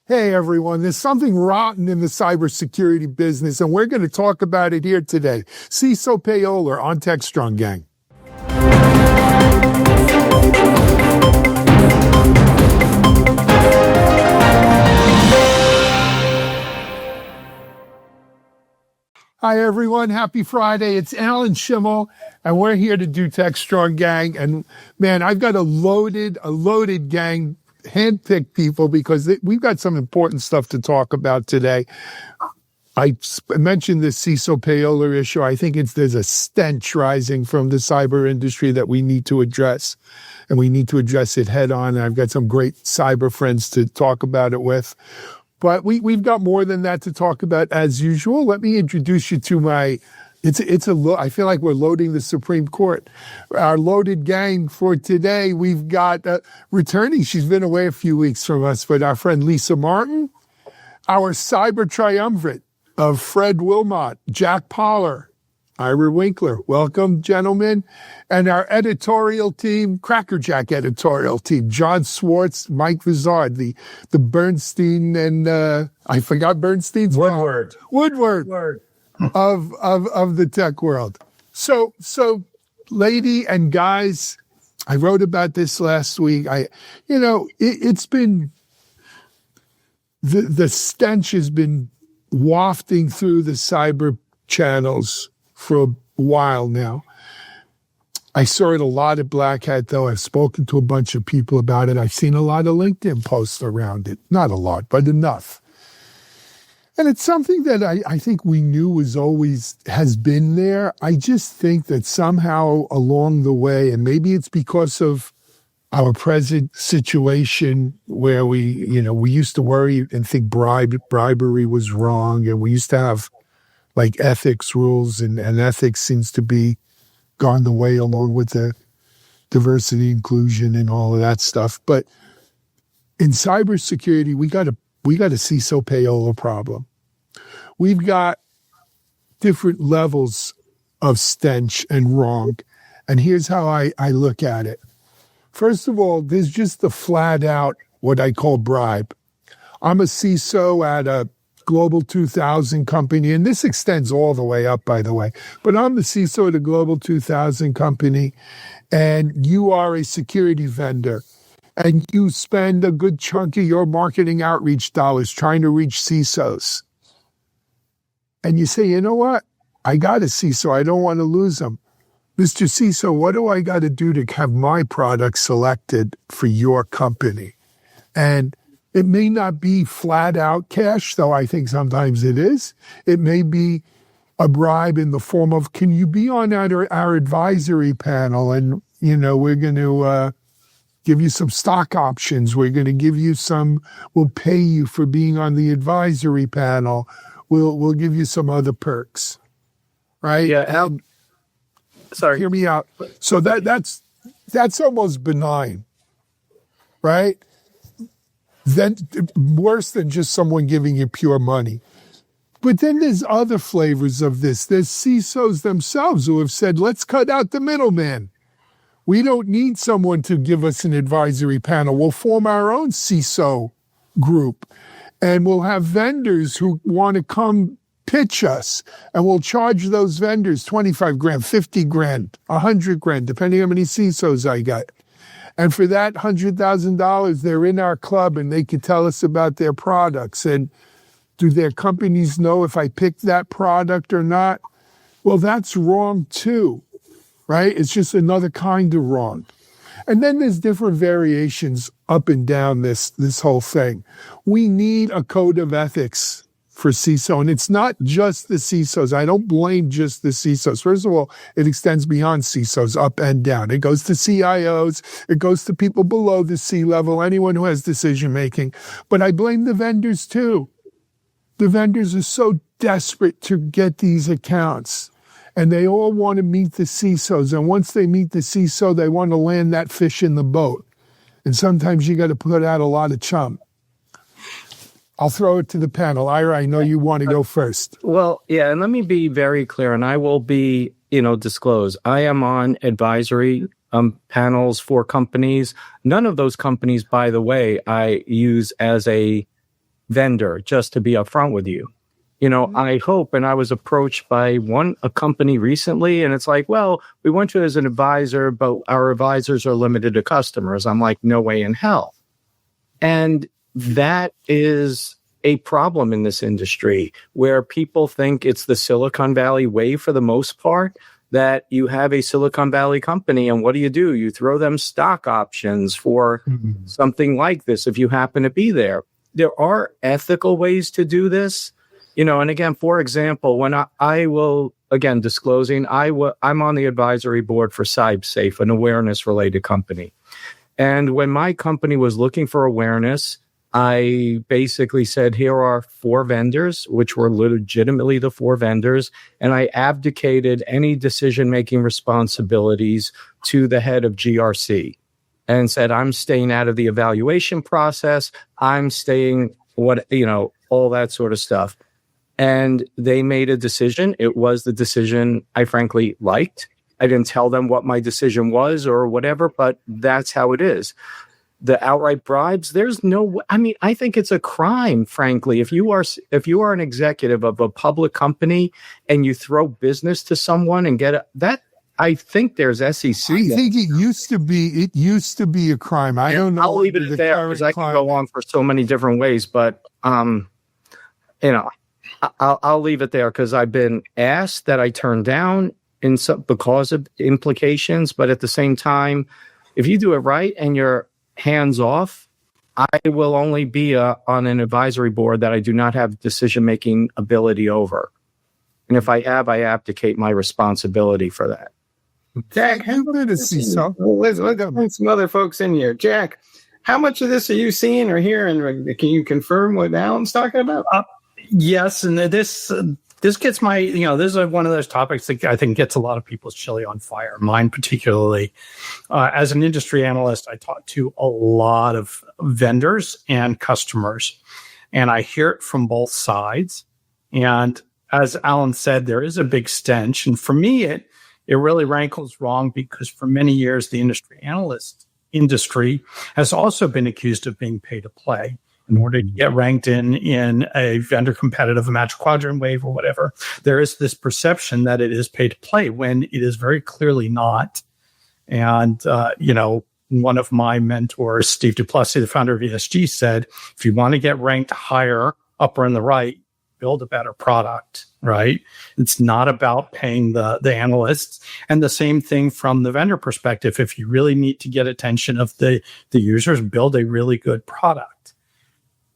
Hey, everyone, there's something rotten in the cybersecurity business, and we're going to talk about it here today. CISO payola on TechStrong, gang. Hi, everyone. Happy Friday. It's Alan Schimmel, and we're here to do TechStrong, gang. And, man, I've got a loaded gang, handpicked people, because we've got some important stuff to talk about today. I mentioned the CISO payola issue. I think there's a stench rising from the cyber industry that we need to address, and we need to address it head on. And I've got some great cyber friends to talk about it with. But we've got more than that to talk about as usual. Let me introduce you to I feel like we're loading the Supreme Court. Our loaded gang for today, we've got returning. She's been away a few weeks from us, but our friend Lisa Martin, our cyber triumvirate of Fred Wilmot, Jack Poller, Ira Winkler. Welcome, gentlemen. And our editorial team, Crackerjack editorial team, John Swartz, Mike Vizard, the Bernstein and I forgot Bernstein's Woodward of the tech world. So lady and guys, I wrote about this last week. It's been the stench has been wafting through the cyber channels for a while now. I saw it a lot at Black Hat, though. I've spoken to a bunch of people about it. I've seen a lot of LinkedIn posts around it. Not a lot, but enough. And it's something that I think we knew has been there. I just think that somehow along the way, and maybe it's because of our present situation where we used to worry and think bribery was wrong, and we used to have like ethics rules, and ethics seems to be gone the way along with the diversity, inclusion, and all of that stuff. But in cybersecurity, we got a CISO payola problem. We've got different levels of stench and wrong. And here's how I look at it. First of all, there's just the flat out, what I call bribe. I'm a CISO at a Global 2000 company, and this extends all the way up, by the way. But I'm the CISO at a Global 2000 company, and you are a security vendor, and you spend a good chunk of your marketing outreach dollars trying to reach CISOs. And you say, you know what? I got a CISO. I don't want to lose them. Mr. CISO, what do I got to do to have my product selected for your company? And it may not be flat out cash, though I think sometimes it is. It may be a bribe in the form of, can you be on our advisory panel? And, we're going to give you some stock options. We're going to give you we'll pay you for being on the advisory panel. We'll give you some other perks, right? Yeah. Sorry. Hear me out. So that's almost benign, right? Then worse than just someone giving you pure money. But then there's other flavors of this. There's CISOs themselves who have said, let's cut out the middleman. We don't need someone to give us an advisory panel. We'll form our own CISO group, and we'll have vendors who want to come pitch us, and we'll charge those vendors 25 grand, 50 grand, 100 grand, depending on how many CISOs I got. And for that $100,000, they're in our club and they can tell us about their products. And do their companies know if I picked that product or not? Well, that's wrong too, right? It's just another kind of wrong. And then there's different variations up and down this whole thing. We need a code of ethics for CISO. And it's not just the CISOs. I don't blame just the CISOs. First of all, it extends beyond CISOs, up and down. It goes to CIOs. It goes to people below the C-level, anyone who has decision-making. But I blame the vendors too. The vendors are so desperate to get these accounts, and they all want to meet the CISOs. And once they meet the CISO, they want to land that fish in the boat. And sometimes you got to put out a lot of chum. I'll throw it to the panel. Ira, I know you want to go first. Well, yeah, and let me be very clear, and I will be, disclose. I am on advisory panels for companies. None of those companies, by the way, I use as a vendor, just to be upfront with you. I hope, and I was approached by a company recently, and it's like, well, we want you as an advisor, but our advisors are limited to customers. I'm like, no way in hell. And that is a problem in this industry where people think it's the Silicon Valley way for the most part, that you have a Silicon Valley company, and what do? You throw them stock options for something like this if you happen to be there. There are ethical ways to do this. And again, for example, when I will, again, disclosing, I'm on the advisory board for CybeSafe, an awareness-related company. And when my company was looking for awareness, I basically said, here are 4 vendors, which were legitimately the 4 vendors, and I abdicated any decision-making responsibilities to the head of GRC and said, I'm staying out of the evaluation process. I'm staying all that sort of stuff. And they made a decision. It was the decision I frankly liked. I didn't tell them what my decision was or whatever, but that's how it is. The outright bribes, I think it's a crime, frankly. If you are an executive of a public company and you throw business to someone and get that, I think there's SEC. I think it used to be a crime. I don't know. I'll leave it there because I can go on for so many different ways, but I'll leave it there because I've been asked that I turned down because of implications. But at the same time, if you do it right and you're hands off, I will only be on an advisory board that I do not have decision-making ability over. And if I have, I abdicate my responsibility for that. Jack, how much of CISO? Let's bring some other folks in here. Jack, how much of this are you seeing or hearing? Can you confirm what Alan's talking about? Yes, and this gets my, this is one of those topics that I think gets a lot of people's chili on fire, mine particularly. As an industry analyst, I talk to a lot of vendors and customers, and I hear it from both sides. And as Alan said, there is a big stench. And for me, it really rankles wrong because for many years, the industry analyst industry has also been accused of being pay to play. In order to get ranked in a vendor competitive, a Magic Quadrant wave or whatever, there is this perception that it is pay to play when it is very clearly not. And, one of my mentors, Steve Duplessis, the founder of ESG, said, if you want to get ranked higher, upper in the right, build a better product, right? It's not about paying the analysts. And the same thing from the vendor perspective. If you really need to get attention of the users, build a really good product.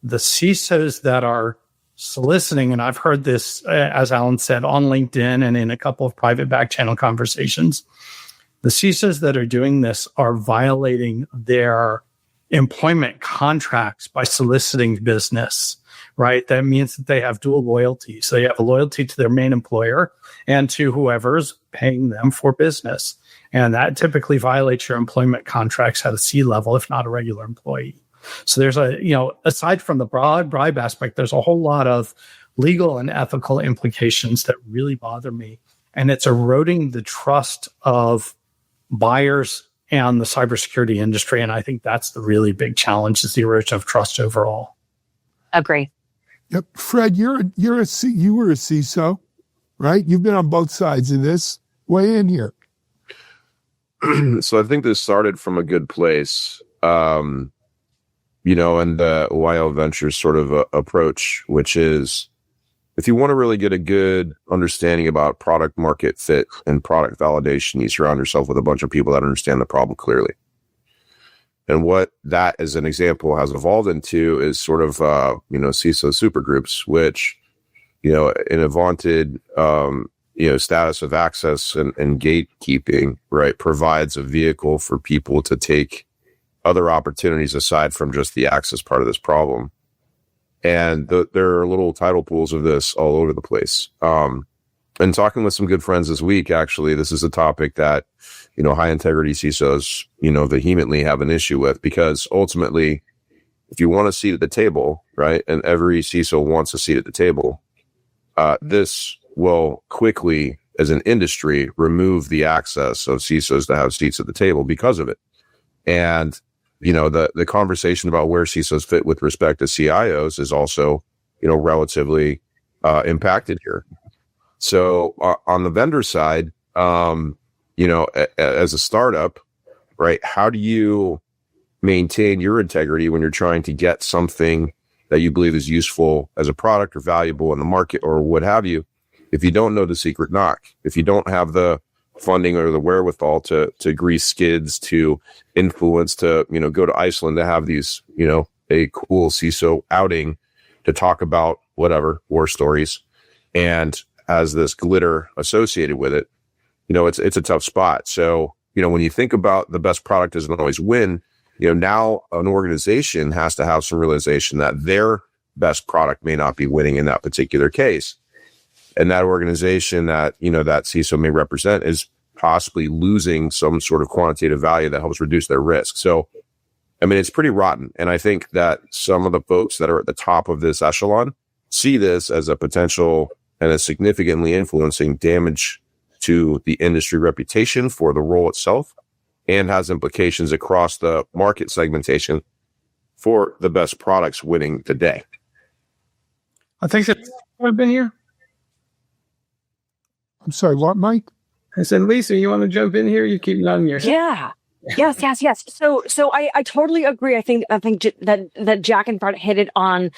The CISOs that are soliciting, and I've heard this, as Alan said, on LinkedIn and in a couple of private back channel conversations, the CISOs that are doing this are violating their employment contracts by soliciting business, right? That means that they have dual loyalty. So they have a loyalty to their main employer and to whoever's paying them for business. And that typically violates your employment contracts at a C-level, if not a regular employee. So there's aside from the broad bribe aspect, there's a whole lot of legal and ethical implications that really bother me. And it's eroding the trust of buyers and the cybersecurity industry. And I think that's the really big challenge, is the erosion of trust overall. Agree. Yep. Fred, you were a CISO, right? You've been on both sides of this. Weigh in here. So I think this started from a good place. And the YL Ventures sort of approach, which is if you want to really get a good understanding about product market fit and product validation, you surround yourself with a bunch of people that understand the problem clearly. And what that, as an example, has evolved into is sort of, CISO supergroups, which, in a vaunted, status of access and gatekeeping, right, provides a vehicle for people to take other opportunities aside from just the access part of this problem. And there are little title pools of this all over the place. And talking with some good friends this week, actually, this is a topic that, high integrity CISOs, vehemently have an issue with, because ultimately, if you want a seat at the table, right, and every CISO wants a seat at the table, this will quickly, as an industry, remove the access of CISOs to have seats at the table because of it. And the conversation about where CISOs fit with respect to CIOs is also, relatively impacted here. So on the vendor side, as a startup, right, how do you maintain your integrity when you're trying to get something that you believe is useful as a product or valuable in the market or what have you, if you don't know the secret knock, if you don't have the funding or the wherewithal to grease skids, to influence, to, go to Iceland to have these, a cool CISO outing to talk about whatever war stories and has this glitter associated with it, it's a tough spot. So, when you think about the best product doesn't always win, now an organization has to have some realization that their best product may not be winning in that particular case. And that organization that, that CISO may represent is possibly losing some sort of quantitative value that helps reduce their risk. So, it's pretty rotten. And I think that some of the folks that are at the top of this echelon see this as a potential and a significantly influencing damage to the industry reputation for the role itself, and has implications across the market segmentation for the best products winning the day. I think that I've been here. I'm sorry, what, Mike? I said, Lisa, you want to jump in here? You keep nodding your head. Yeah. Yes. So I totally agree. I think that Jack and Fred hit it on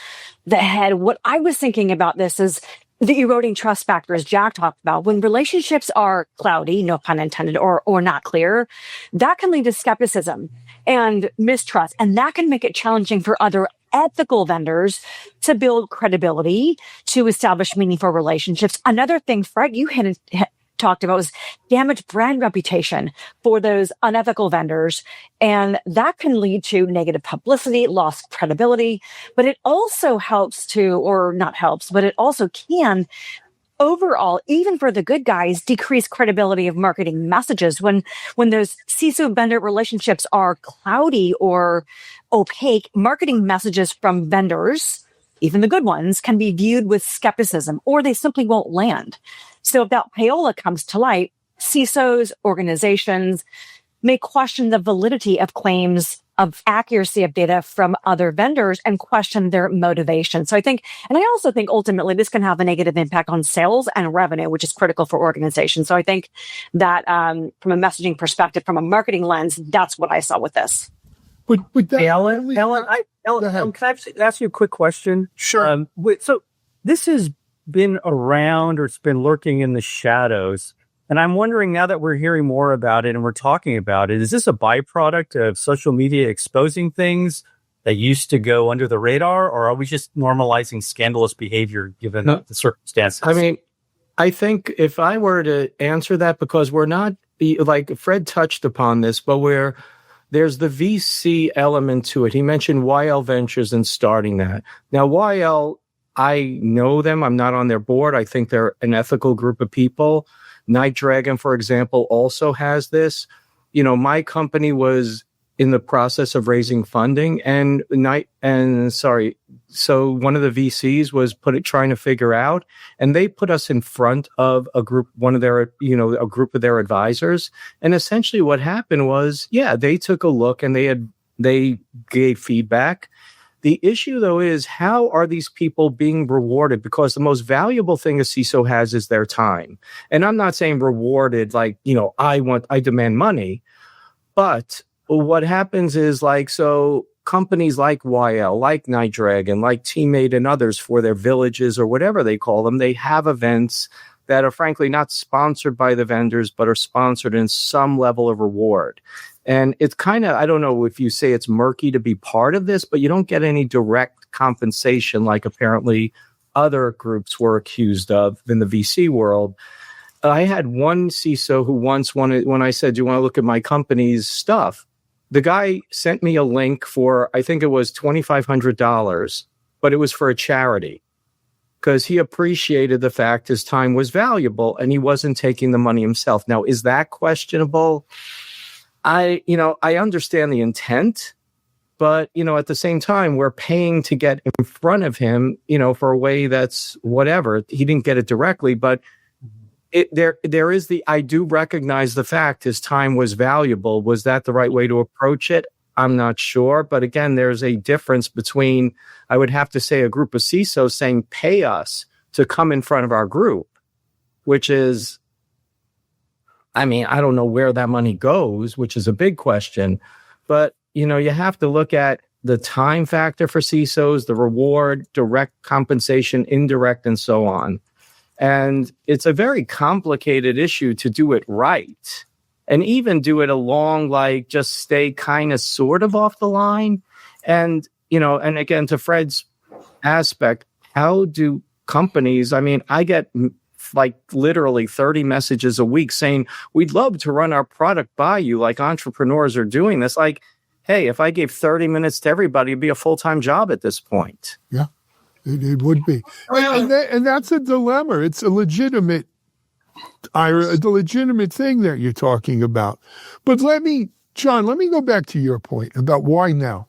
the head. What I was thinking about this is the eroding trust factor, as Jack talked about. When relationships are cloudy, no pun intended, or not clear, that can lead to skepticism and mistrust, and that can make it challenging for other ethical vendors to build credibility, to establish meaningful relationships. Another thing, Fred, you talked about was damaged brand reputation for those unethical vendors. And that can lead to negative publicity, lost credibility, but it also can overall, even for the good guys, decrease credibility of marketing messages. When those CISO vendor relationships are cloudy or opaque, marketing messages from vendors, even the good ones, can be viewed with skepticism, or they simply won't land. So if that payola comes to light, CISOs, organizations may question the validity of claims of accuracy of data from other vendors and question their motivation. So I think, and I also think ultimately this can have a negative impact on sales and revenue, which is critical for organizations. So I think that from a messaging perspective, from a marketing lens, that's what I saw with this. Would that, Hey, Ellen, can I ask you a quick question? Sure. So this has been around, or it's been lurking in the shadows. And I'm wondering, now that we're hearing more about it and we're talking about it, is this a byproduct of social media exposing things that used to go under the radar, or are we just normalizing scandalous behavior given the circumstances? I think if I were to answer that, because we're not, like Fred touched upon this, but there's the VC element to it. He mentioned YL Ventures and starting that. Now, YL, I know them. I'm not on their board. I think they're an ethical group of people. Night Dragon, for example, also has this. My company was in the process of raising funding, so one of the VCs was trying to figure out, and they put us in front of a group of their advisors. And essentially what happened was, they took a look and they gave feedback. The issue, though, is how are these people being rewarded? Because the most valuable thing a CISO has is their time. And I'm not saying rewarded like, I demand money. But what happens is, so companies like YL, like Night Dragon, like Teammate and others, for their villages or whatever they call them, they have events that are frankly not sponsored by the vendors, but are sponsored in some level of reward. And it's kind of, I don't know if you say it's murky to be part of this, but you don't get any direct compensation like apparently other groups were accused of in the VC world. I had one CISO who once wanted, when I said, do you want to look at my company's stuff? The guy sent me a link for, I think it was $2,500, but it was for a charity because he appreciated the fact his time was valuable and he wasn't taking the money himself. Now, is that questionable? I understand the intent, but, at the same time, we're paying to get in front of him, for a way that's whatever. He didn't get it directly, but there is I do recognize the fact his time was valuable. Was that the right way to approach it? I'm not sure. But again, there's a difference between, I would have to say, a group of CISOs saying, pay us to come in front of our group, which is, I mean, I don't know where that money goes, which is a big question. But, you have to look at the time factor for CISOs, the reward, direct compensation, indirect, and so on. And it's a very complicated issue to do it right. And even do it along, like, just stay kind of sort of off the line. And, and again, to Fred's aspect, how do companies, I mean, I get like literally 30 messages a week saying, we'd love to run our product by you, like entrepreneurs are doing this. Like, hey, if I gave 30 minutes to everybody, it'd be a full-time job at this point. Yeah, it would be. And that's a dilemma. It's a legitimate, Ira, the legitimate thing that you're talking about. But John, let me go back to your point about why now?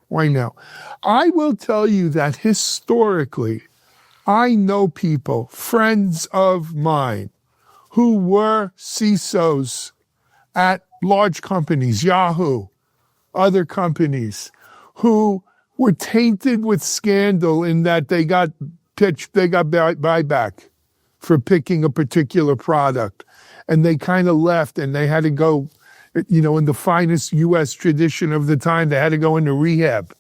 Why now? I will tell you that historically, I know people, friends of mine, who were CISOs at large companies, Yahoo, other companies, who were tainted with scandal in that they got buyback for picking a particular product. And they kind of left and they had to go, in the finest U.S. tradition of the time, they had to go into rehab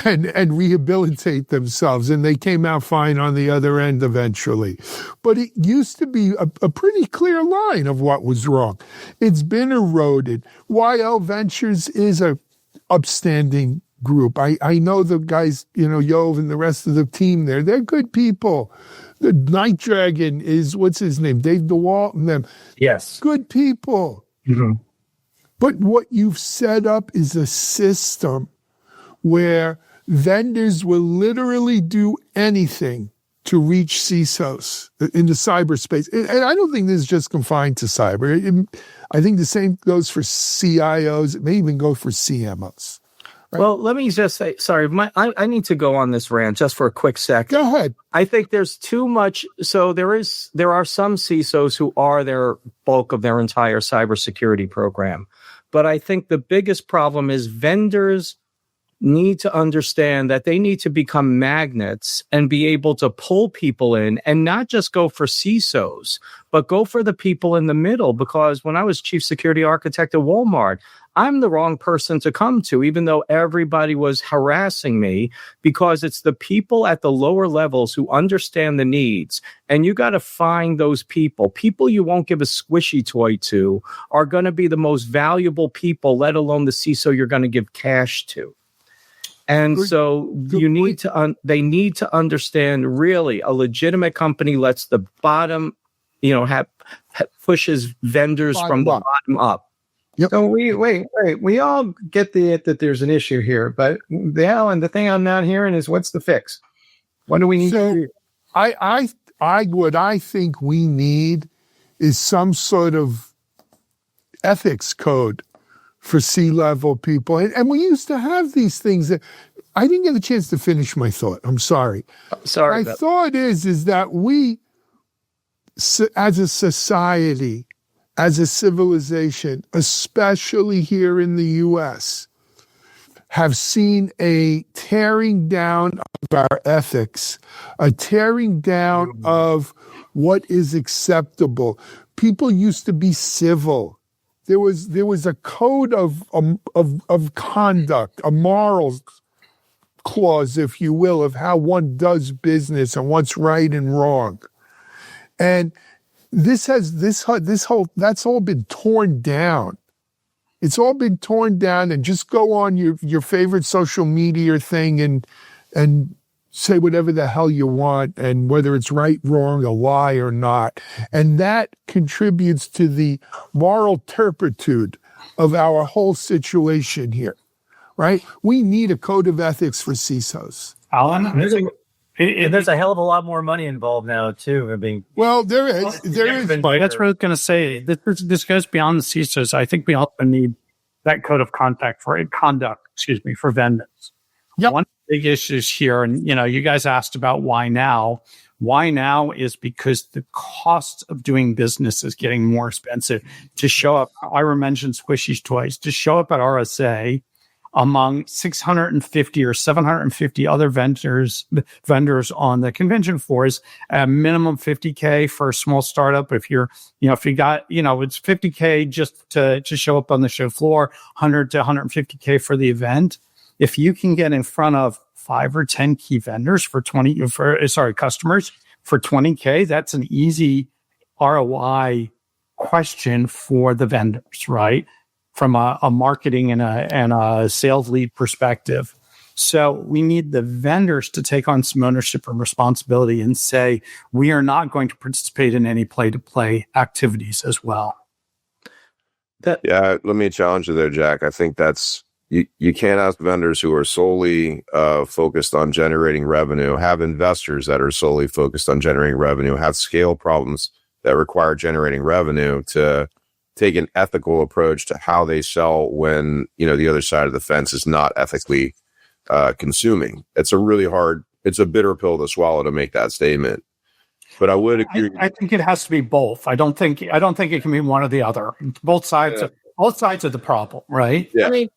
and rehabilitate themselves. And they came out fine on the other end eventually. But it used to be a pretty clear line of what was wrong. It's been eroded. YL Ventures is a upstanding group. I know the guys, Yov and the rest of the team there. They're good people. The Night Dragon is, what's his name? Dave DeWalt and them. Yes. Good people. Mm-hmm. But what you've set up is a system where vendors will literally do anything to reach CISOs in the cyberspace. And I don't think this is just confined to cyber. I think the same goes for CIOs. It may even go for CMOs. Right? Well, let me just say, sorry, I need to go on this rant just for a quick second. Go ahead. I think there's too much. So there are some CISOs who are their bulk of their entire cybersecurity program. But I think the biggest problem is vendors need to understand that they need to become magnets and be able to pull people in and not just go for CISOs, but go for the people in the middle. Because when I was chief security architect at Walmart, I'm the wrong person to come to, even though everybody was harassing me, because it's the people at the lower levels who understand the needs. And you got to find those people. People you won't give a squishy toy to are going to be the most valuable people, let alone the CISO you're going to give cash to. And they need to understand, really, a legitimate company lets the bottom, pushes vendors from the bottom up. Yep. So we all get that there's an issue here, but the thing I'm not hearing is, what's the fix? What do we need to do? What I think we need is some sort of ethics code for C-level people. And we used to have these things that I didn't get a chance to finish my thought. I'm sorry. Sorry. My thought is that we, as a society, as a civilization, especially here in the U.S., have seen a tearing down of our ethics, a tearing down of what is acceptable. People used to be civil. There was a code of conduct, a moral clause, if you will, of how one does business and what's right and wrong. And that's all been torn down. It's all been torn down, and just go on your favorite social media thing and say whatever the hell you want, and whether it's right, wrong, a lie or not. And that contributes to the moral turpitude of our whole situation here, right? We need a code of ethics for CISOs. Alan? There's a hell of a lot more money involved now, too. Well, there is. That's what I was going to say. This goes beyond the CISOs. I think we also need that code of conduct for vendors. Yep. One of the big issues here, and you guys asked about why now. Why now is because the cost of doing business is getting more expensive. To show up, Ira mentioned Squishy's Toys, to show up at RSA among 650 or 750 other vendors on the convention floor is a minimum $50K for a small startup. If you're, if you got, it's $50K just to show up on the show floor, $100 to $150K for the event. If you can get in front of 5 or 10 key vendors customers for $20K, that's an easy ROI question for the vendors, right? From a marketing and a sales lead perspective. So we need the vendors to take on some ownership and responsibility and say, we are not going to participate in any play-to-play activities as well. Let me challenge you there, Jack. I think that's, you can't ask vendors who are solely focused on generating revenue, have investors that are solely focused on generating revenue, have scale problems that require generating revenue to take an ethical approach to how they sell when, the other side of the fence is not ethically consuming. It's a bitter pill to swallow to make that statement. But I would agree. I think it has to be both. I don't think it can be one or the other. Both sides of the problem, right? Yeah. I mean,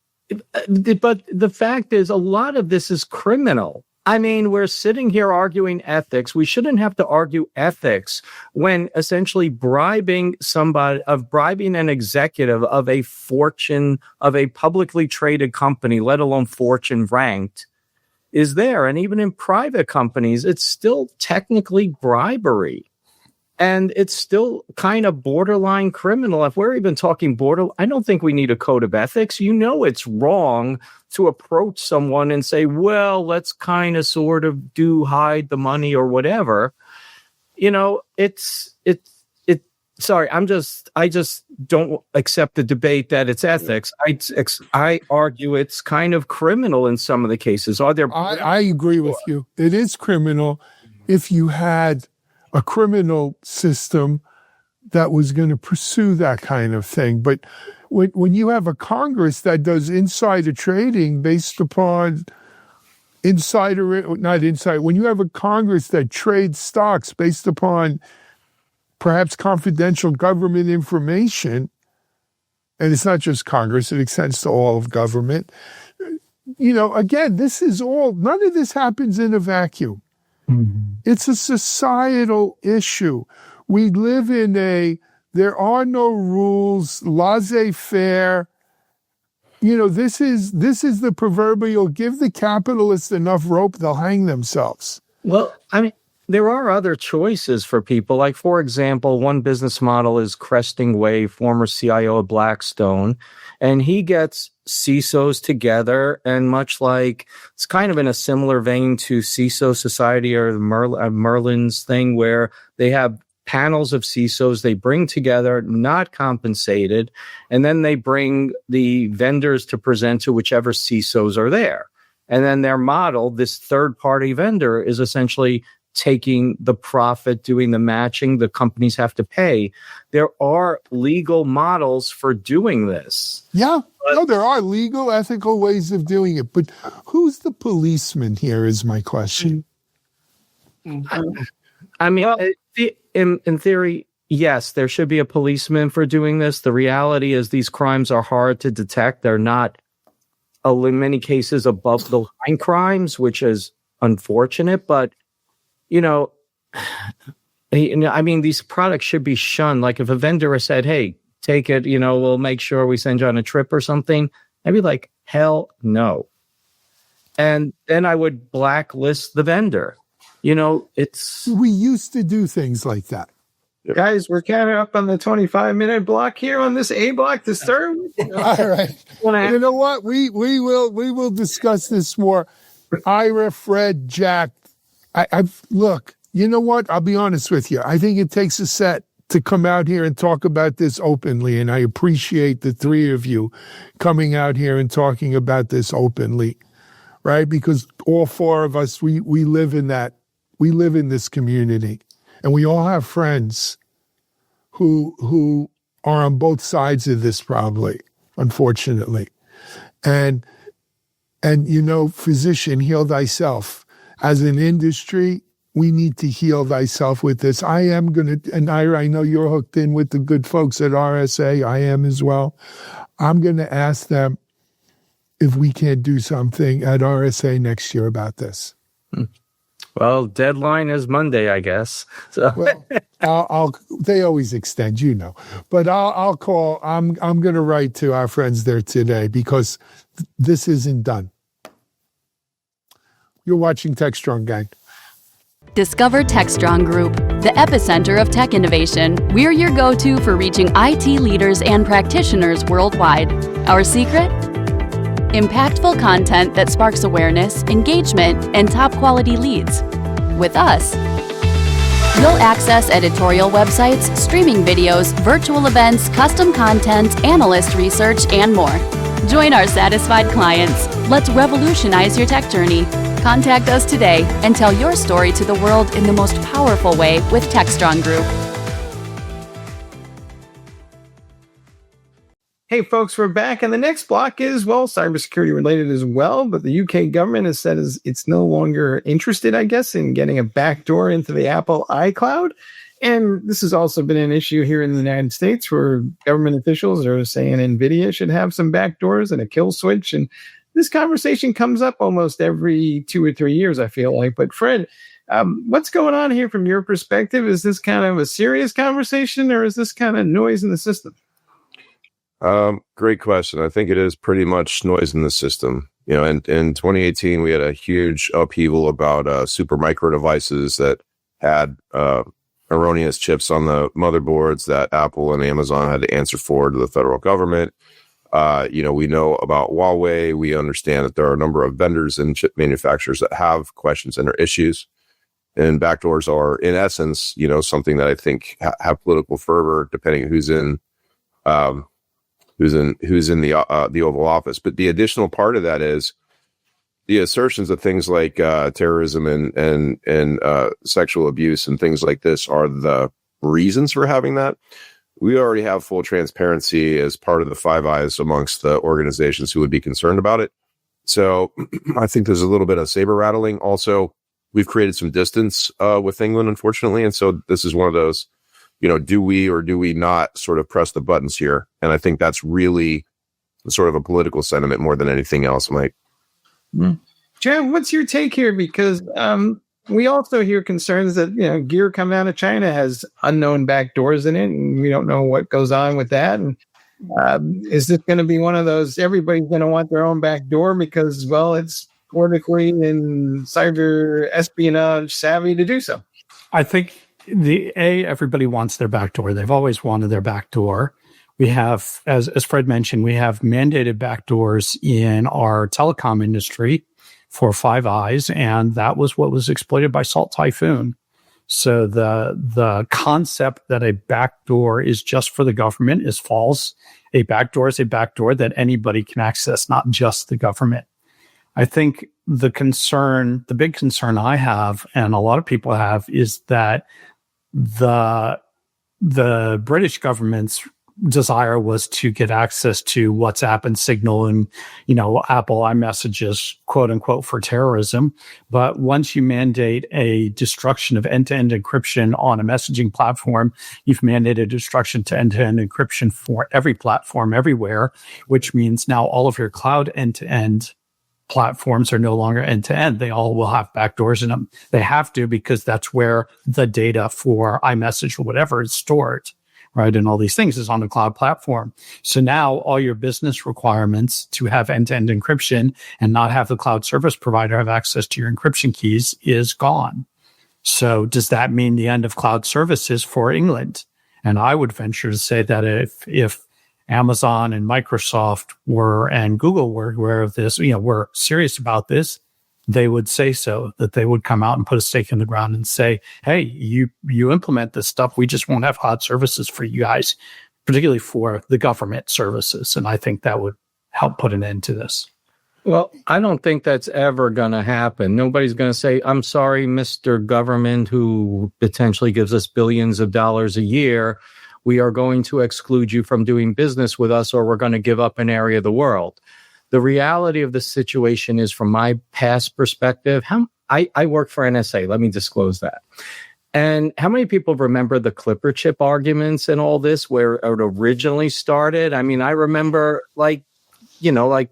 but the fact is, a lot of this is criminal. I mean, we're sitting here arguing ethics. We shouldn't have to argue ethics when essentially bribing an executive of a publicly traded company, let alone Fortune ranked, is there. And even in private companies, it's still technically bribery. And it's still kind of borderline criminal. If we're even talking I don't think we need a code of ethics. It's wrong to approach someone and say, well, let's kind of sort of hide the money or whatever. Sorry, I just don't accept the debate that it's ethics. I argue it's kind of criminal in some of the cases. I agree with you. It is criminal if you had a criminal system that was going to pursue that kind of thing. But when you have a Congress that does insider trading based upon when you have a Congress that trades stocks based upon perhaps confidential government information, and it's not just Congress, it extends to all of government, again, none of this happens in a vacuum. It's a societal issue. We live in there are no rules, laissez-faire. This is the proverbial give the capitalists enough rope, they'll hang themselves. Well, I mean, there are other choices for people. Like, for example, one business model is Cresting Wave, former CIO of Blackstone, and he gets CISOs together, and much like it's kind of in a similar vein to CISO Society or Merlin's thing, where they have panels of CISOs they bring together, not compensated, and then they bring the vendors to present to whichever CISOs are there. And then their model, this third-party vendor, is essentially taking the profit, doing the matching. The companies have to pay. There are legal models for doing this. Yeah, there are legal, ethical ways of doing it. But who's the policeman here is my question. I mean, in theory, yes, there should be a policeman for doing this. The reality is these crimes are hard to detect. They're not, in many cases, above the line crimes, which is unfortunate. But I mean, these products should be shunned. Like if a vendor said, hey, take it, we'll make sure we send you on a trip or something, I'd be like, hell no. And then I would blacklist the vendor. We used to do things like that. Yep. Guys, we're kind of up on the 25-minute block here on this A block to start. All right. You know what? We will discuss this more. Ira, Fred, Jack, look, you know what? I'll be honest with you. I think it takes a set to come out here and talk about this openly, and I appreciate the three of you coming out here and talking about this openly, right? Because all four of us, we live in that. We live in this community, and we all have friends who are on both sides of this, probably, unfortunately. And physician, heal thyself. As an industry, we need to heal thyself with this. I am going to, and Ira, I know you're hooked in with the good folks at RSA. I am as well. I'm going to ask them if we can't do something at RSA next year about this. Well, deadline is Monday, I guess. So. Well, they always extend, but I'll call. I'm going to write to our friends there today because this isn't done. You're watching TechStrong, gang. Discover TechStrong Group, the epicenter of tech innovation. We're your go-to for reaching IT leaders and practitioners worldwide. Our secret? Impactful content that sparks awareness, engagement, and top-quality leads. With us, you'll access editorial websites, streaming videos, virtual events, custom content, analyst research, and more. Join our satisfied clients. Let's revolutionize your tech journey. Contact us today and tell your story to the world in the most powerful way with TechStrong Group. Hey, folks, we're back. And the next block is, well, cybersecurity related as well. But the UK government has said it's no longer interested, I guess, in getting a backdoor into the Apple iCloud. And this has also been an issue here in the United States where government officials are saying NVIDIA should have some backdoors and a kill switch. And this conversation comes up almost every 2 or 3 years, I feel like. But Fred, what's going on here from your perspective? Is this kind of a serious conversation or is this kind of noise in the system? Great question. I think it is pretty much noise in the system. In 2018, we had a huge upheaval about super micro devices that had erroneous chips on the motherboards that Apple and Amazon had to answer for to the federal government. We know about Huawei. We understand that there are a number of vendors and chip manufacturers that have questions and are issues. And backdoors are, in essence, something that I think have political fervor, depending on who's in the Oval Office. But the additional part of that is the assertions of things like terrorism and sexual abuse and things like this are the reasons for having that. We already have full transparency as part of the Five Eyes amongst the organizations who would be concerned about it. So I think there's a little bit of saber rattling. Also, we've created some distance with England, unfortunately. And so this is one of those, do we or do we not sort of press the buttons here? And I think that's really sort of a political sentiment more than anything else, Mike. Jeff, what's your take here? Because we also hear concerns that, gear coming out of China has unknown backdoors in it, and we don't know what goes on with that. And is this going to be one of those, everybody's going to want their own backdoor because, well, it's politically and cyber espionage savvy to do so? I think everybody wants their backdoor. They've always wanted their backdoor. We have, as Fred mentioned, we have mandated backdoors in our telecom industry for Five Eyes, and that was what was exploited by Salt Typhoon. So the concept that a backdoor is just for the government is false. A backdoor is a backdoor that anybody can access, not just the government. I think the big concern I have, and a lot of people have, is that the British government's desire was to get access to WhatsApp and Signal and, Apple iMessages, quote unquote, for terrorism. But once you mandate a destruction of end-to-end encryption on a messaging platform, you've mandated destruction to end-to-end encryption for every platform everywhere, which means now all of your cloud end-to-end platforms are no longer end-to-end. They all will have backdoors in them. They have to, because that's where the data for iMessage or whatever is stored. Right. And all these things is on the cloud platform. So now all your business requirements to have end-to-end encryption and not have the cloud service provider have access to your encryption keys is gone. So does that mean the end of cloud services for England? And I would venture to say that if Amazon and Microsoft and Google were aware of this, were serious about this, they would say so, that they would come out and put a stake in the ground and say, hey, you implement this stuff. We just won't have cloud services for you guys, particularly for the government services. And I think that would help put an end to this. Well, I don't think that's ever going to happen. Nobody's going to say, I'm sorry, Mr. Government, who potentially gives us billions of dollars a year. We are going to exclude you from doing business with us, or we're going to give up an area of the world. The reality of the situation is, from my past perspective, I work for NSA. Let me disclose that. And how many people remember the Clipper chip arguments and all this, where it originally started? I mean, I remember like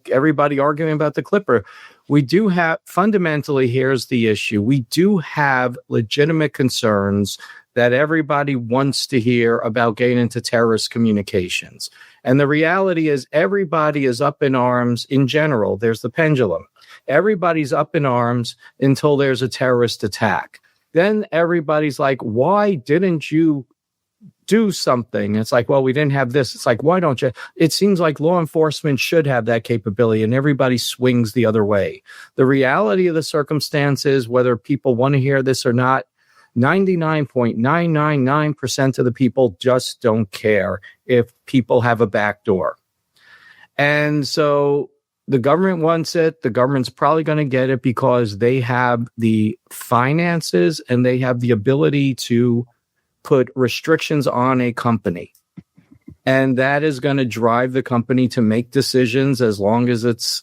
everybody arguing about the Clipper. We do have, fundamentally, here's the issue. We do have legitimate concerns that everybody wants to hear about getting into terrorist communications. And the reality is everybody is up in arms in general. There's the pendulum. Everybody's up in arms until there's a terrorist attack. Then everybody's like, why didn't you do something? It's like, well, we didn't have this. It's like, why don't you? It seems like law enforcement should have that capability, and everybody swings the other way. The reality of the circumstances, whether people want to hear this or not, 99.999% of the people just don't care if people have a back door. And so the government wants it. The government's probably going to get it because they have the finances and they have the ability to put restrictions on a company. And that is going to drive the company to make decisions as long as it's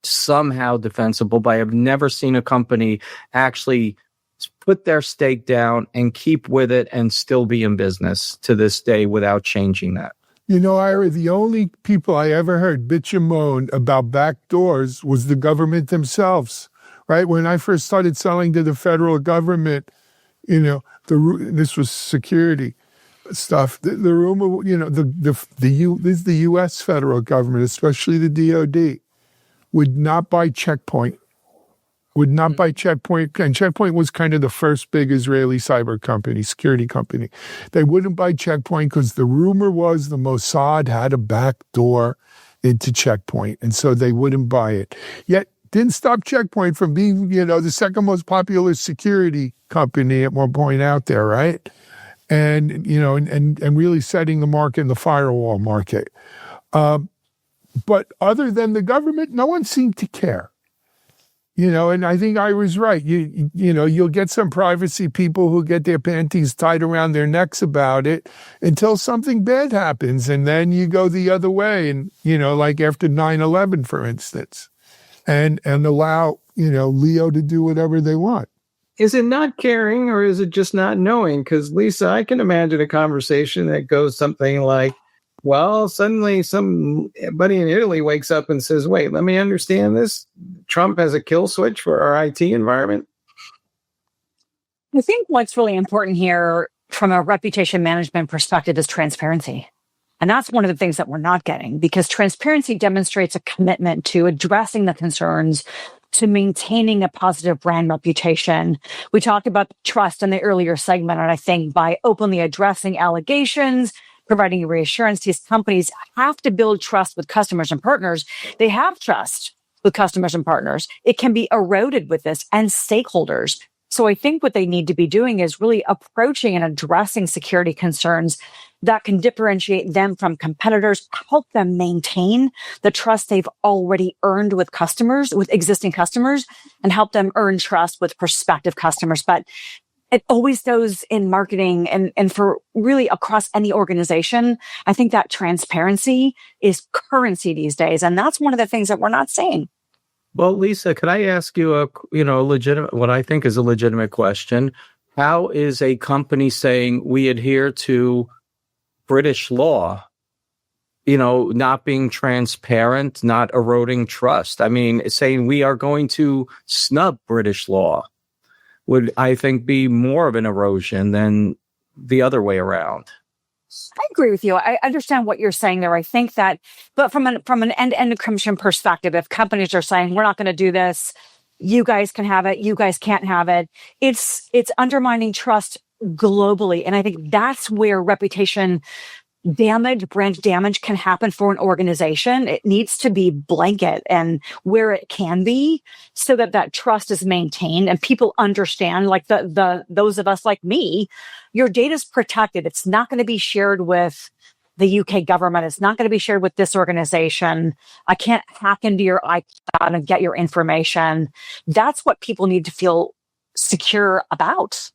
somehow defensible. But I have never seen a company actually put their stake down and keep with it and still be in business to this day without changing that. You know, Ira, the only people I ever heard bitch and moan about back doors was the government themselves, right? When I first started selling to the federal government, this was security stuff. The rumor, this is the U.S. federal government, especially the DOD, would not buy Checkpoint. And Checkpoint was kind of the first big Israeli security company. They wouldn't buy Checkpoint because the rumor was the Mossad had a back door into Checkpoint, and so they wouldn't buy it. Yet, didn't stop Checkpoint from being, the second most popular security company at one point out there, right? And, and really setting the mark in the firewall market. But other than the government, no one seemed to care. And I think I was right. You'll get some privacy people who get their panties tied around their necks about it until something bad happens. And then you go the other way. And, like after 9/11, for instance, and allow, Leo to do whatever they want. Is it not caring or is it just not knowing? Because, Lisa, I can imagine a conversation that goes something like, well, suddenly somebody in Italy wakes up and says, wait, let me understand this. Trump has a kill switch for our IT environment. I think what's really important here from a reputation management perspective is transparency. And that's one of the things that we're not getting, because transparency demonstrates a commitment to addressing the concerns, to maintaining a positive brand reputation. We talked about trust in the earlier segment, and I think by openly addressing allegations, providing reassurance, these companies have to build trust with customers and partners. They have trust with customers and partners. It can be eroded with this and stakeholders. So I think what they need to be doing is really approaching and addressing security concerns that can differentiate them from competitors, help them maintain the trust they've already earned with customers, with existing customers, and help them earn trust with prospective customers. But it always goes in marketing and for really across any organization. I think that transparency is currency these days. And that's one of the things that we're not seeing. Well, Lisa, could I ask you what I think is a legitimate question? How is a company saying we adhere to British law, not being transparent, not eroding trust? I mean, saying we are going to snub British law would, I think, be more of an erosion than the other way around. I agree with you. I understand what you're saying there. I think that, but from an end-to-end encryption perspective, if companies are saying, we're not going to do this, you guys can have it, you guys can't have it, it's undermining trust globally. And I think that's where reputation damage, brand damage can happen for an organization. It needs to be blanket and where it can be so that trust is maintained and people understand, like those of us like me, your data is protected. It's not going to be shared with the UK government. It's not going to be shared with this organization. I can't hack into your iCloud and get your information. That's what people need to feel secure about.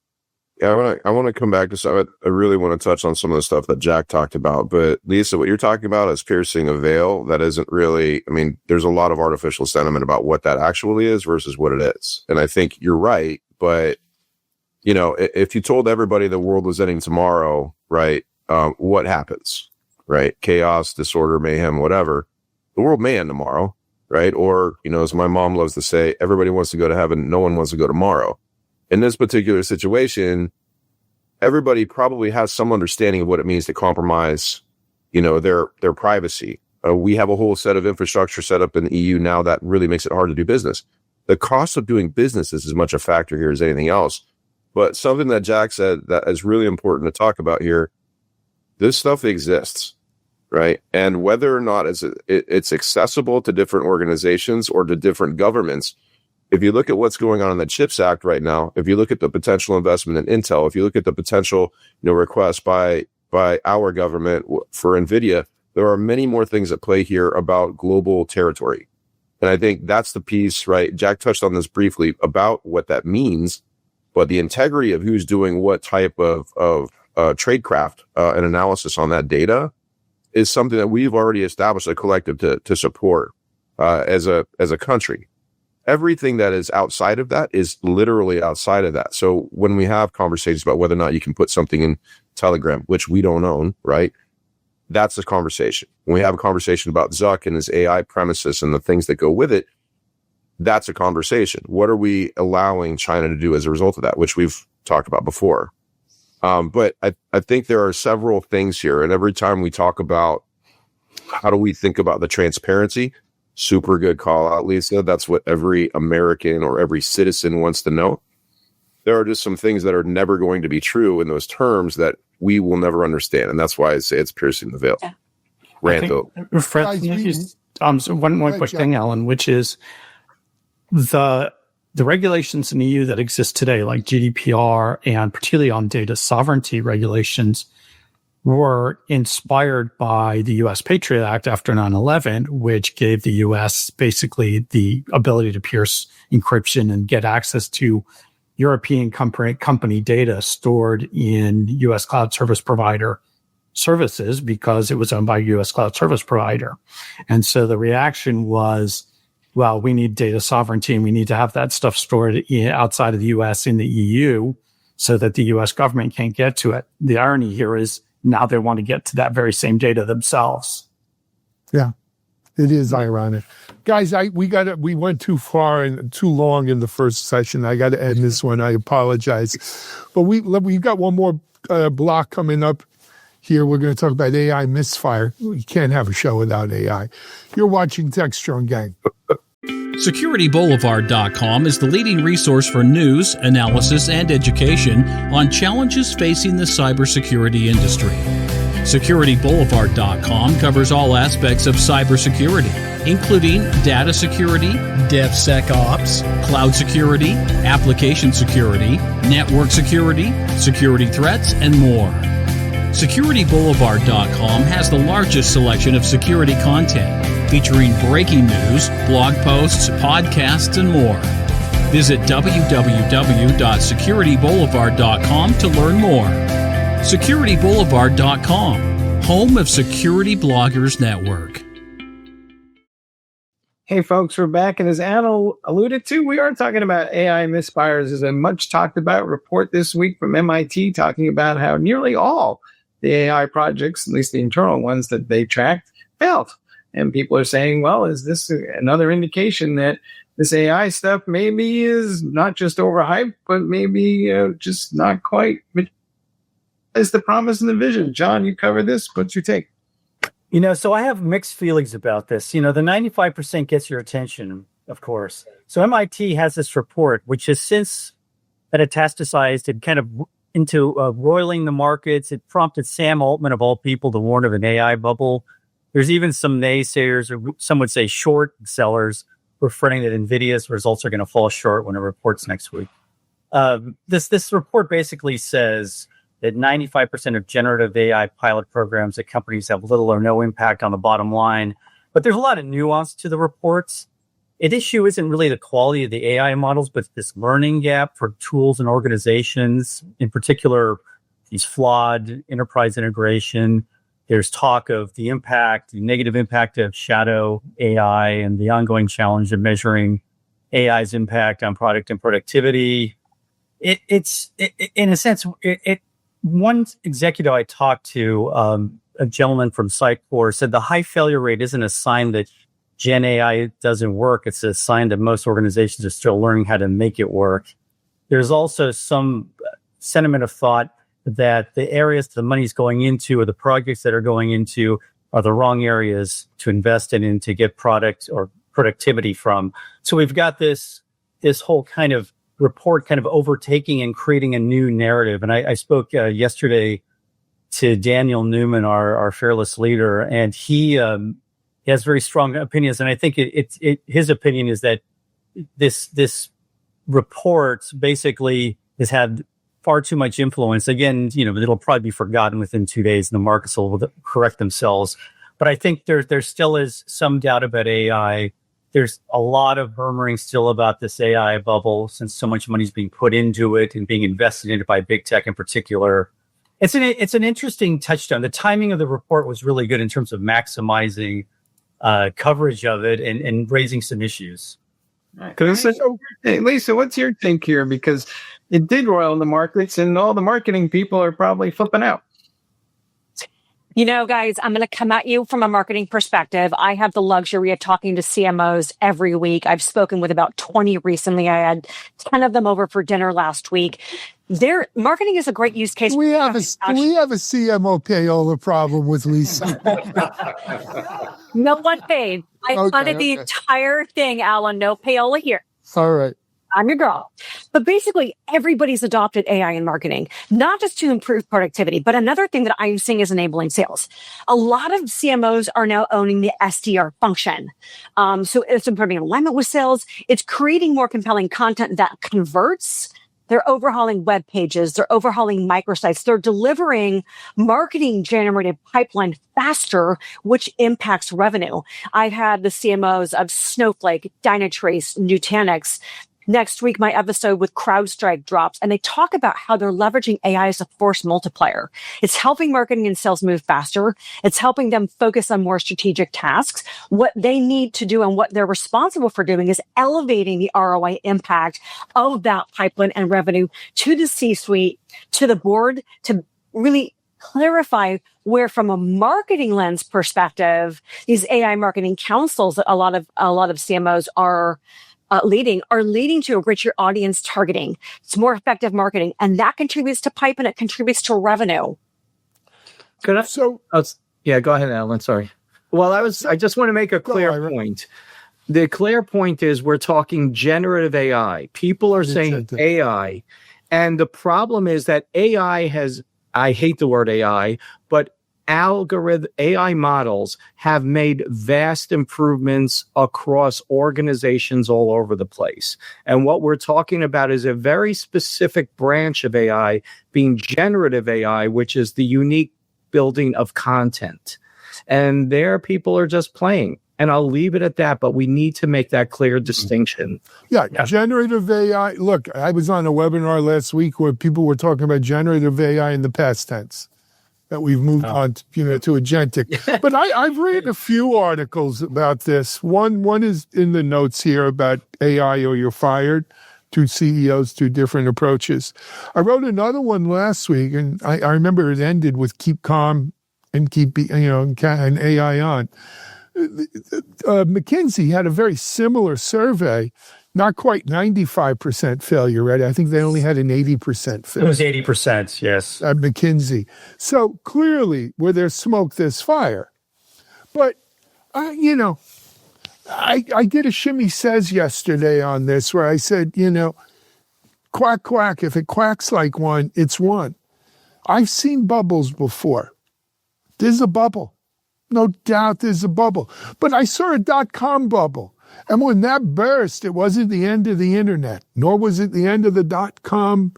Yeah, I want to come back to some. I really want to touch on some of the stuff that Jack talked about. But Lisa, what you're talking about is piercing a veil. That isn't really. I mean, there's a lot of artificial sentiment about what that actually is versus what it is. And I think you're right. But if you told everybody the world was ending tomorrow, right? What happens, right? Chaos, disorder, mayhem, whatever. The world may end tomorrow, right? Or as my mom loves to say, everybody wants to go to heaven. No one wants to go tomorrow. In this particular situation, everybody probably has some understanding of what it means to compromise, their privacy. We have a whole set of infrastructure set up in the EU now that really makes it hard to do business. The cost of doing business is as much a factor here as anything else. But something that Jack said that is really important to talk about here, this stuff exists, right? And whether or not it's accessible to different organizations or to different governments, if you look at what's going on in the CHIPS Act right now, if you look at the potential investment in Intel, if you look at the potential request by our government for NVIDIA, there are many more things at play here about global territory. And I think that's the piece, right? Jack touched on this briefly about what that means, but the integrity of who's doing what type of tradecraft and analysis on that data is something that we've already established a collective to support as a country. Everything that is outside of that is literally outside of that. So when we have conversations about whether or not you can put something in Telegram, which we don't own, right? That's a conversation. When we have a conversation about Zuck and his AI premises and the things that go with it, that's a conversation. What are we allowing China to do as a result of that, which we've talked about before? But I think there are several things here. And every time we talk about how do we think about the transparency, super good call out, Lisa. That's what every American or every citizen wants to know. There are just some things that are never going to be true in those terms that we will never understand. And that's why I say it's piercing the veil. Yeah. One quick thing, Alan, which is the regulations in the EU that exist today, like GDPR and particularly on data sovereignty regulations, were inspired by the U.S. Patriot Act after 9/11, which gave the U.S. basically the ability to pierce encryption and get access to European company data stored in U.S. cloud service provider services because it was owned by a U.S. cloud service provider. And so the reaction was, well, we need data sovereignty and we need to have that stuff stored outside of the U.S. in the EU so that the U.S. government can't get to it. The irony here is now they want to get to that very same data themselves. Yeah, it is ironic. Guys, we went too far and too long in the first session. I got to end this one. I apologize. But we've got one more block coming up here. We're going to talk about AI misfire. You can't have a show without AI. You're watching TechStrong Gang. SecurityBoulevard.com is the leading resource for news, analysis, and education on challenges facing the cybersecurity industry. SecurityBoulevard.com covers all aspects of cybersecurity, including data security, DevSecOps, cloud security, application security, network security, security threats, and more. SecurityBoulevard.com has the largest selection of security content, featuring breaking news, blog posts, podcasts, and more. Visit www.securityboulevard.com to learn more. SecurityBoulevard.com, home of Security Bloggers Network. Hey, folks, we're back. And as Anna alluded to, we are talking about AI misfires. There's a much talked about report this week from MIT talking about how nearly all the AI projects, at least the internal ones that they tracked, failed. And people are saying, well, is this another indication that this AI stuff maybe is not just overhyped, but maybe just not quite as the promise and the vision? John, you covered this. What's your take? So I have mixed feelings about this. The 95% gets your attention, of course. So MIT has this report, which has since metastasized and kind of into roiling the markets. It prompted Sam Altman, of all people, to warn of an AI bubble. There's even some naysayers, or some would say short sellers, who are fretting that NVIDIA's results are going to fall short when it reports next week. This report basically says that 95% of generative AI pilot programs at companies have little or no impact on the bottom line. But there's a lot of nuance to the reports. An issue isn't really the quality of the AI models, but this learning gap for tools and organizations, in particular, these flawed enterprise integration. There's talk of the negative impact of shadow AI and the ongoing challenge of measuring AI's impact on product and productivity. It's in a sense, one executive I talked to, a gentleman from Sitecore, said the high failure rate isn't a sign that Gen AI doesn't work. It's a sign that most organizations are still learning how to make it work. There's also some sentiment of thought that the areas the money's going into or the projects that are going into are the wrong areas to invest in and to get product or productivity from. So we've got this whole kind of report kind of overtaking and creating a new narrative. And I spoke yesterday to Daniel Newman, our fearless leader, and he has very strong opinions. And I think his opinion is that this report basically has had far too much influence. Again, it'll probably be forgotten within 2 days and the markets will correct themselves. But I think there still is some doubt about AI. There's a lot of murmuring still about this AI bubble since so much money is being put into it and being invested in it by big tech in particular. It's an interesting touchstone. The timing of the report was really good in terms of maximizing coverage of it and raising some issues. Hey, Lisa, what's your take here? Because it did roil the markets and all the marketing people are probably flipping out. Guys, I'm going to come at you from a marketing perspective. I have the luxury of talking to CMOs every week. I've spoken with about 20 recently. I had 10 of them over for dinner last week. Their marketing is a great use case. We have a CMO payola problem with Lisa. No one paid. I funded the entire thing, Alan. No payola here. All right. I'm your girl. But basically, everybody's adopted AI in marketing, not just to improve productivity, but another thing that I'm seeing is enabling sales. A lot of CMOs are now owning the SDR function. So it's improving alignment with sales. It's creating more compelling content that converts. They're overhauling web pages. They're overhauling microsites. They're delivering marketing generated pipeline faster, which impacts revenue. I've had the CMOs of Snowflake, Dynatrace, Nutanix. Next week, my episode with CrowdStrike drops, and they talk about how they're leveraging AI as a force multiplier. It's helping marketing and sales move faster. It's helping them focus on more strategic tasks. What they need to do and what they're responsible for doing is elevating the ROI impact of that pipeline and revenue to the C-suite, to the board, to really clarify where, from a marketing lens perspective, these AI marketing councils that a lot of CMOs are leading to a richer audience targeting. It's more effective marketing, and that contributes to pipe and it contributes to revenue. Go ahead, Alan. Sorry. Well, I just want to make a clear point. The clear point is we're talking generative AI. People are saying AI, and the problem is that I hate the word AI, but AI models have made vast improvements across organizations all over the place. And what we're talking about is a very specific branch of AI being generative AI, which is the unique building of content. And there people are just playing. And I'll leave it at that, but we need to make that clear distinction. Yeah, generative AI. Look, I was on a webinar last week where people were talking about generative AI in the past tense. That we've moved on, to agentic. But I've read a few articles about this. One is in the notes here about AI or you're fired. 2 CEOs, 2 different approaches. I wrote another one last week, and I remember it ended with keep calm and keep and AI on. McKinsey had a very similar survey. Not quite 95% failure rate. I think they only had an 80% failure. It was 80%, yes. At McKinsey. So clearly, where there's smoke, there's fire. But, I did a Shimmy Says yesterday on this where I said, quack, quack. If it quacks like one, it's one. I've seen bubbles before. There's a bubble. No doubt there's a bubble. But I saw a .com bubble. And when that burst, it wasn't the end of the internet, nor was it the end of the .com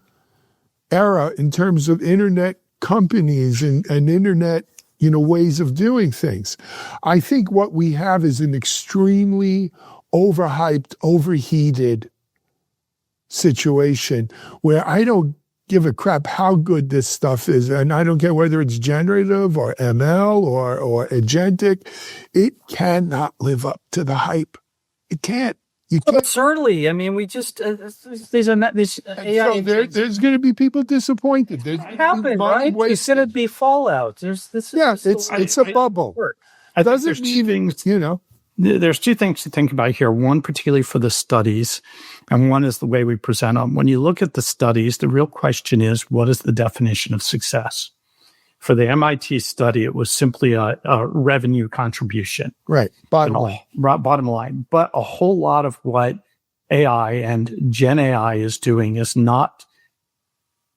era in terms of internet companies and internet, ways of doing things. I think what we have is an extremely overhyped, overheated situation where I don't give a crap how good this stuff is. And I don't care whether it's generative or ML or agentic. It cannot live up to the hype. It can't. You can't. But certainly, I mean, we just there's AI. So there's going to be people disappointed. There's Happen, right? It's going to be fallout. There's this. Yeah, it's a bubble. I think Doesn't there's two things. There's two things to think about here. One, particularly for the studies, and one is the way we present them. When you look at the studies, the real question is, what is the definition of success? For the MIT study, it was simply a revenue contribution. Right. Bottom line. Bottom line. But a whole lot of what AI and Gen AI is doing is not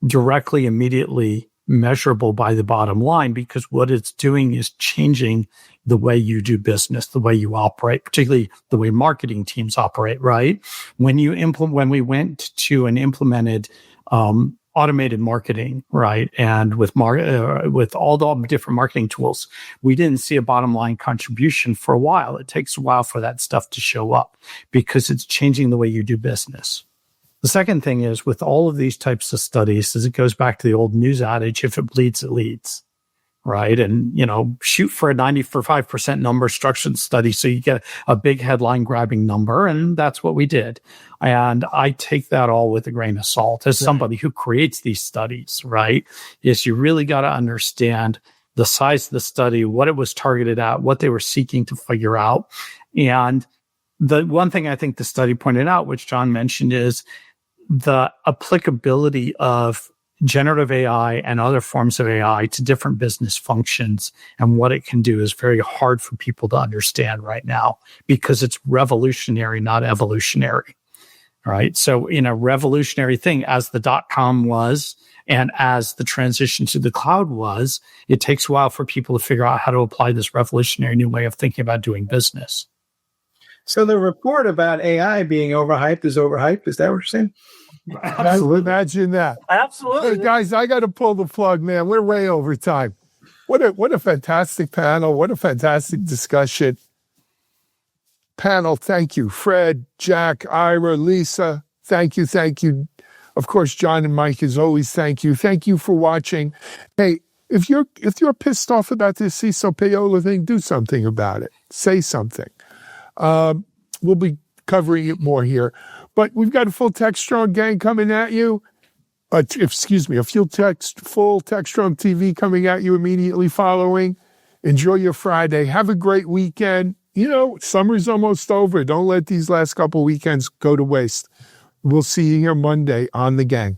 directly, immediately measurable by the bottom line, because what it's doing is changing the way you do business, the way you operate, particularly the way marketing teams operate, right? When we went to and implemented automated marketing, right? And with all the different marketing tools, we didn't see a bottom line contribution for a while. It takes a while for that stuff to show up because it's changing the way you do business. The second thing is, with all of these types of studies, as it goes back to the old news adage, if it bleeds, it leads, right? And, shoot for a 95% number structured study so you get a big headline grabbing number. And that's what we did. And I take that all with a grain of salt as somebody who creates these studies, right? Is you really got to understand the size of the study, what it was targeted at, what they were seeking to figure out. And the one thing I think the study pointed out, which John mentioned, is the applicability of generative AI and other forms of AI to different business functions and what it can do is very hard for people to understand right now because it's revolutionary, not evolutionary. Right. So in a revolutionary thing, as the .com was, and as the transition to the cloud was, it takes a while for people to figure out how to apply this revolutionary new way of thinking about doing business. So the report about AI being overhyped is overhyped. Is that what you're saying? Absolutely. Imagine that. Absolutely. Hey, guys, I got to pull the plug, man. We're way over time. What a fantastic panel. What a fantastic discussion. Panel, thank you. Fred, Jack, Ira, Lisa, thank you. Thank you. Of course, John and Mike, as always, thank you. Thank you for watching. Hey, if you're pissed off about this CISO payola thing, do something about it. Say something. We'll be covering it more here. But we've got a full TechStrong gang coming at you. A full TechStrong TV coming at you immediately following. Enjoy your Friday. Have a great weekend. Summer's almost over. Don't let these last couple weekends go to waste. We'll see you here Monday on The Gang.